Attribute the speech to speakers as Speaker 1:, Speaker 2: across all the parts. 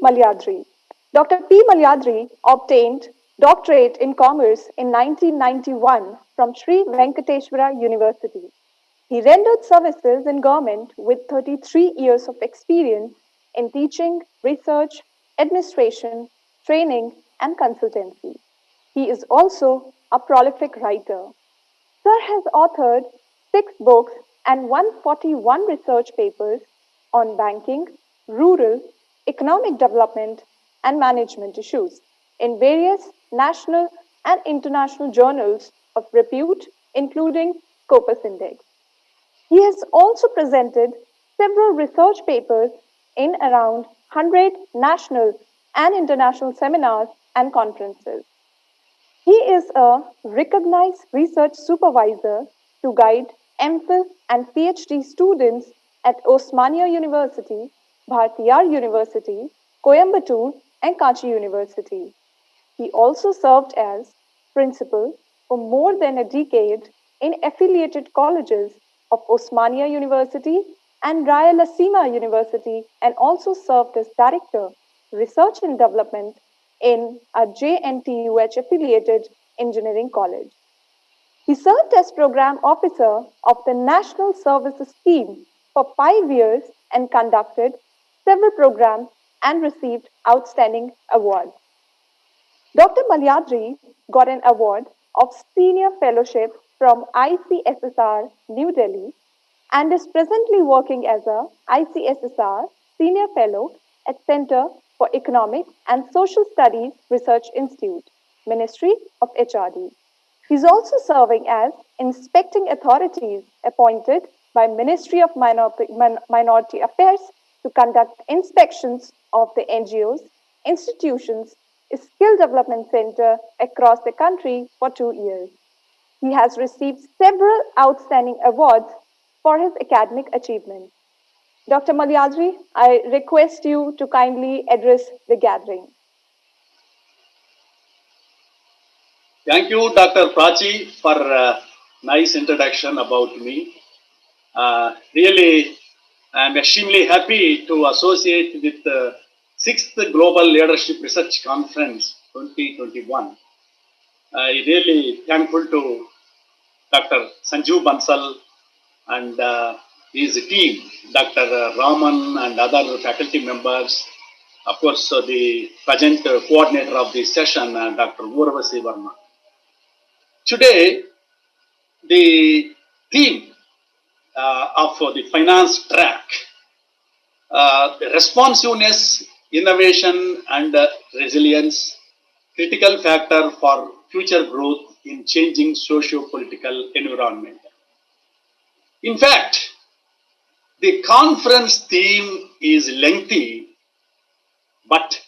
Speaker 1: Malyadri. Dr. P. Malyadri obtained doctorate in commerce in 1991 from Sri Venkateswara University. He rendered services in government with 33 years of experience in teaching, research, administration, training, and consultancy. He is also a prolific writer. Sir has authored 6 books and 141 research papers on banking, rural, economic development, and management issues in various national and international journals of repute, including Scopus Index. He has also presented several research papers in around 100 national and international seminars and conferences. He is a recognized research supervisor to guide MPhil and PhD students at Osmania University, Bhartiyar University, Coimbatore, and Kachi University. He also served as principal for more than a decade in affiliated colleges of Osmania University and Rayalaseema University, and also served as director, research and development in a JNTUH affiliated engineering college. He served as program officer of the National Services Scheme for 5 years and conducted several programs and received outstanding awards. Dr. Malyadri got an award of Senior Fellowship from ICSSR New Delhi and is presently working as a ICSSR Senior Fellow at Center for Economic and Social Studies Research Institute, Ministry of HRD. He is also serving as inspecting authorities appointed by Ministry of Minority Affairs to conduct inspections of the NGOs, institutions, skill development center across the country for 2 years. He has received several outstanding awards for his academic achievements. Dr. Malyadri, I request you to kindly address the gathering.
Speaker 2: Thank you, Dr. Prachi, for a nice introduction about me. Really, I'm extremely happy to associate with the 6th Global Leadership Research Conference 2021. I really thankful to Dr. Sanjeev Bansal and his team, Dr. Raman and other faculty members. Of course, the present coordinator of the session, Dr. Urvasi Verma. Today, the theme of the finance track, the responsiveness, innovation, and resilience, critical factor for future growth in changing socio-political environment. In fact, the conference theme is lengthy, but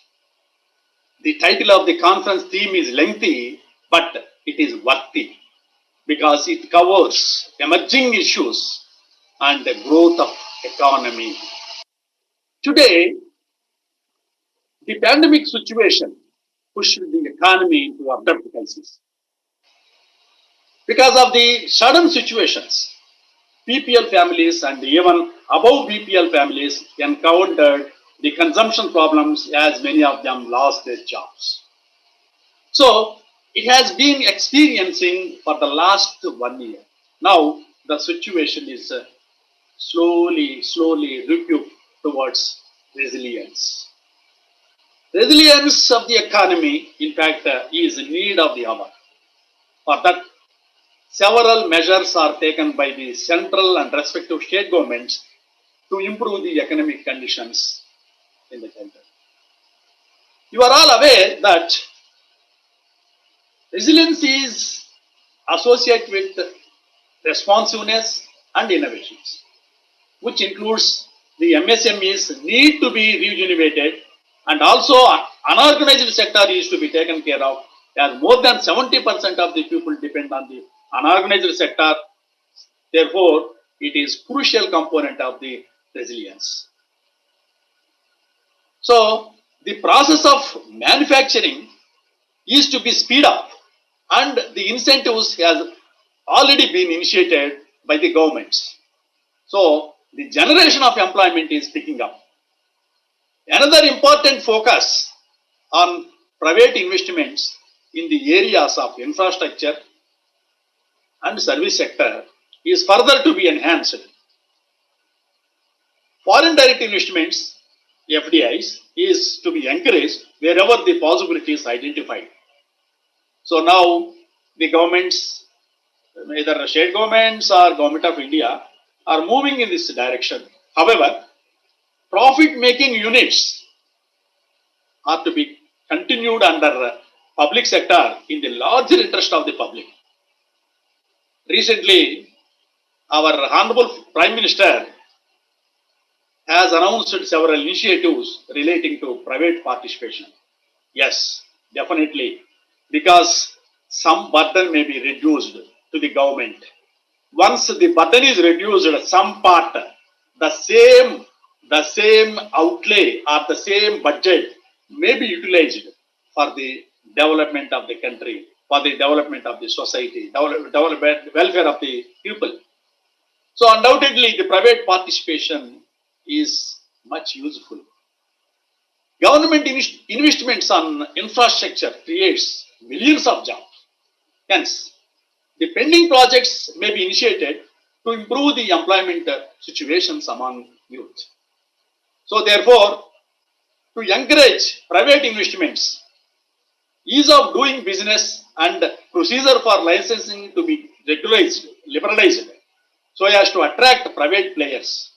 Speaker 2: the title of the conference theme is lengthy, but it is worthy because it covers emerging issues and the growth of economy. Today, the pandemic situation pushed the economy into abrupt crisis. Because of the sudden situations, BPL families and even above BPL families encountered the consumption problems as many of them lost their jobs. So it has been experiencing for the last 1 year. Now the situation is slowly rebuked towards resilience. Resilience of the economy, in fact, is in need of the hour. For that, several measures are taken by the central and respective state governments to improve the economic conditions in the country. You are all aware that resilience is associated with responsiveness and innovations, which includes the MSMEs need to be rejuvenated, and also unorganized sector is to be taken care of, as more than 70% of the people depend on the unorganized sector. Therefore, it is crucial component of the resilience. So, the process of manufacturing is to be speed up, and the incentives has already been initiated by the governments. So, the generation of employment is picking up. Another important focus on private investments in the areas of infrastructure and service sector is further to be enhanced. Foreign direct investments, FDIs, is to be encouraged wherever the possibility is identified. So now the governments, either state governments or government of India, are moving in this direction. However, profit-making units are to be continued under public sector in the larger interest of the public. Recently, our Honorable Prime Minister has announced several initiatives relating to private participation. Yes, definitely, because some burden may be reduced to the government. Once the burden is reduced, some part, the same outlay or the same budget may be utilized for the development of the country, for the development of the society, development welfare of the people. So undoubtedly, the private participation is much useful. Government investments on infrastructure creates millions of jobs. Hence, the pending projects may be initiated to improve the employment situations among youth. So therefore, to encourage private investments, ease of doing business and procedure for licensing to be regularized, liberalized, so as to attract private players.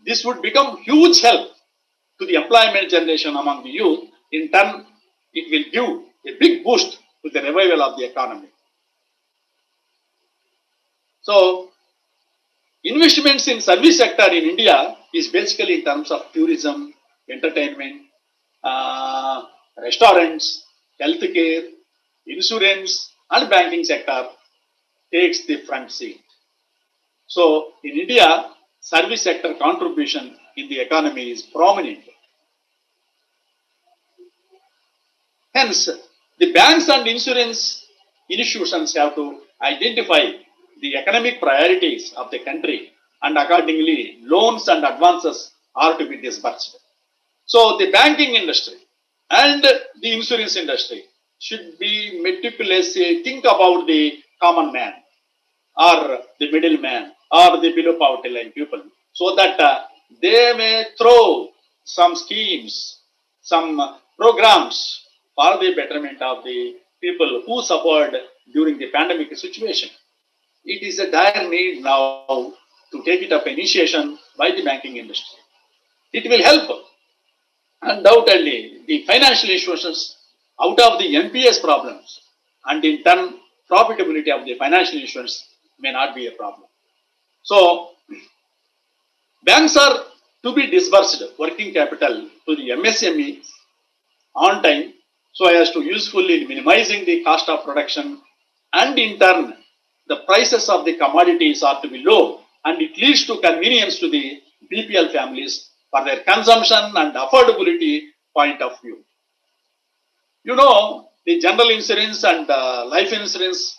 Speaker 2: This would become huge help to the employment generation among the youth. In turn, it will give a big boost to the revival of the economy. So, investments in service sector in India is basically in terms of tourism, entertainment, restaurants, healthcare, insurance, and banking sector takes the front seat. So, in India, service sector contribution in the economy is prominent. Hence, the banks and insurance institutions have to identify the economic priorities of the country, and accordingly, loans and advances are to be disbursed. So, the banking industry and the insurance industry should be meticulously think about the common man or the middleman or the below poverty line people, so that they may throw some schemes, some programs for the betterment of the people who suffered during the pandemic situation. It is a dire need now to take it up initiation by the banking industry. It will help undoubtedly the financial institutions out of the NPS problems, and in turn profitability of the financial institutions may not be a problem. So banks are to be disbursed working capital to the MSMEs on time, so as to usefully minimizing the cost of production, and in turn the prices of the commodities are to be low, and it leads to convenience to the BPL families for their consumption and affordability point of view. You know, the general insurance and life insurance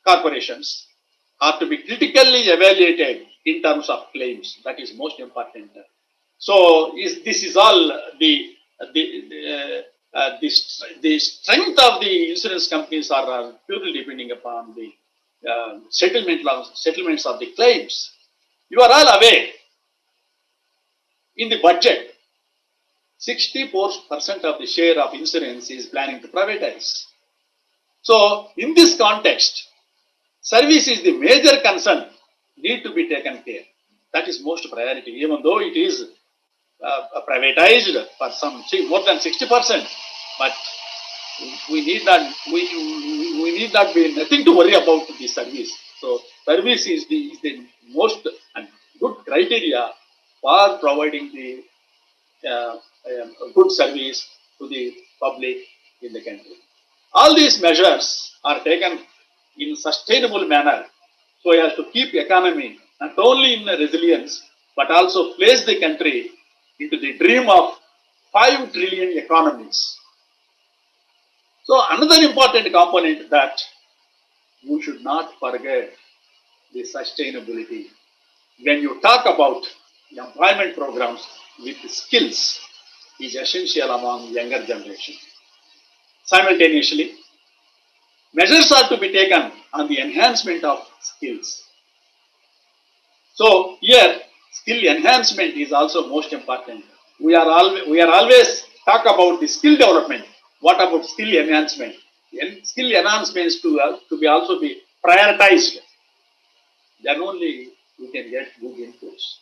Speaker 2: corporations are to be critically evaluated in terms of claims. That is most important. So this is all the strength of the insurance companies are purely depending upon the settlements of the claims. You are all aware, in the budget, 64% of the share of insurance is planning to privatize. So in this context, service is the major concern, need to be taken care. That is most priority, even though it is privatized for some more than 60%, but we need not be nothing to worry about the service. So service is the most and good criteria for providing the good service to the public in the country. All these measures are taken in sustainable manner so as to keep economy not only in resilience but also place the country into the dream of 5 trillion economies. So another important component that we should not forget the sustainability. When you talk about employment programs with skills is essential among younger generation. Simultaneously, measures are to be taken on the enhancement of skills. So here, skill enhancement is also most important. We are always talk about the skill development. What about skill enhancement? Skill enhancements to be also be prioritized. Then only we can get good inputs.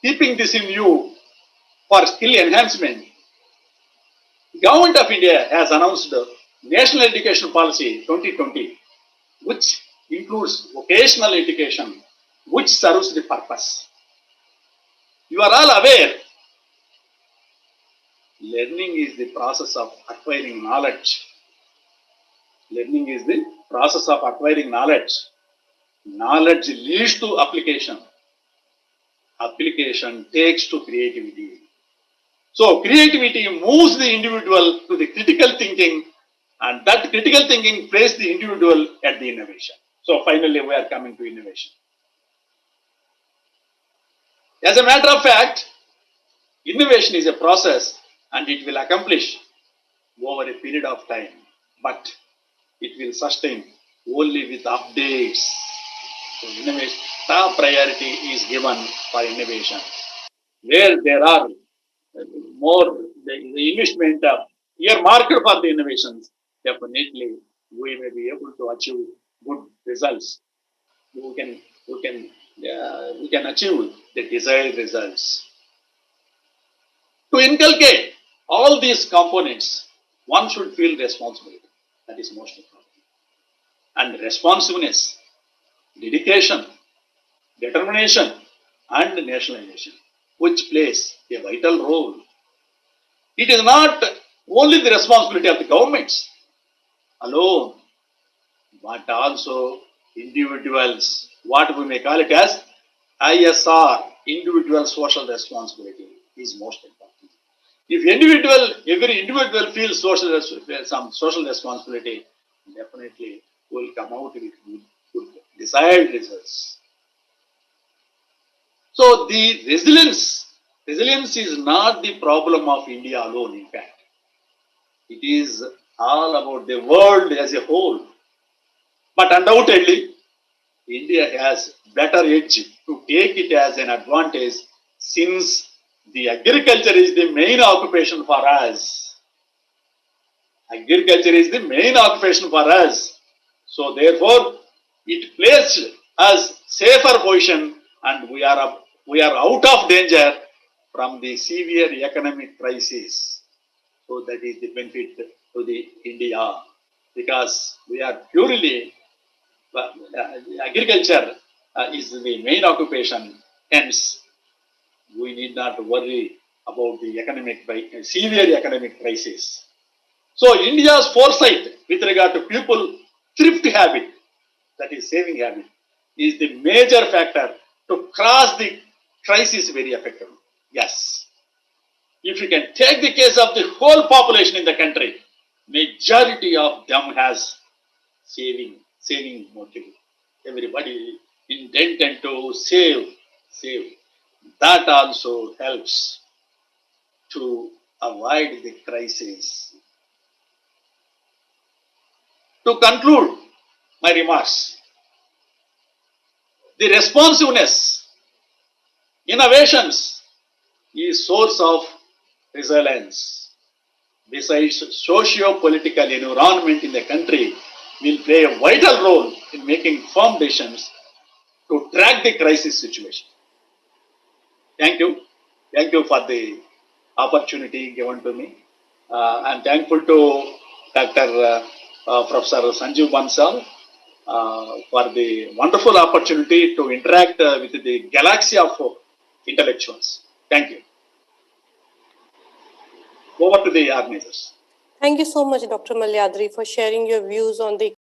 Speaker 2: Keeping this in view, for skill enhancement, Government of India has announced the National Education Policy 2020, which includes vocational education, which serves the purpose. You are all aware, learning is the process of acquiring knowledge. Learning is the process of acquiring knowledge. Knowledge leads to application. Application takes to creativity. So creativity moves the individual to the critical thinking, and that critical thinking places the individual at the innovation. So finally, we are coming to innovation. As a matter of fact, innovation is a process and it will accomplish over a period of time, but it will sustain only with updates. So innovation, top priority is given for innovation. Where there are more the investment earmarked for the innovations, definitely we may be able to achieve good results. We can achieve the desired results. To inculcate all these components, one should feel responsibility. That is most important. And responsiveness, dedication, determination, and nationalization, which plays a vital role. It is not only the responsibility of the governments alone, but also individuals, what we may call it as ISR, individual social responsibility, is most important. If every individual feels some social responsibility, definitely will come out with good desired results. So the resilience is not the problem of India alone, in fact. It is all about the world as a whole. But undoubtedly, India has better edge to take it as an advantage since the agriculture is the main occupation for us. Agriculture is the main occupation for us. So therefore, it places us safer position and we are out of danger from the severe economic crisis. So that is the benefit to the India because we are purely agriculture is the main occupation. Hence, we need not worry about the severe economic crisis. So India's foresight with regard to people thrift habit, that is saving habit, is the major factor to cross the crisis very effectively. Yes. If you can take the case of the whole population in the country, majority of them has saving motive. Everybody intended to save. That also helps to avoid the crisis. To conclude my remarks, the responsiveness, innovations is source of resilience. Besides, socio-political environment in the country will play a vital role in making firm decisions to track the crisis situation. Thank you. Thank you for the opportunity given to me. I'm thankful to Dr. Professor Sanjeev Bansal for the wonderful opportunity to interact with the galaxy of intellectuals. Thank you. Over to the organizers.
Speaker 3: Thank you so much, Dr. Malyadri, for sharing your views on the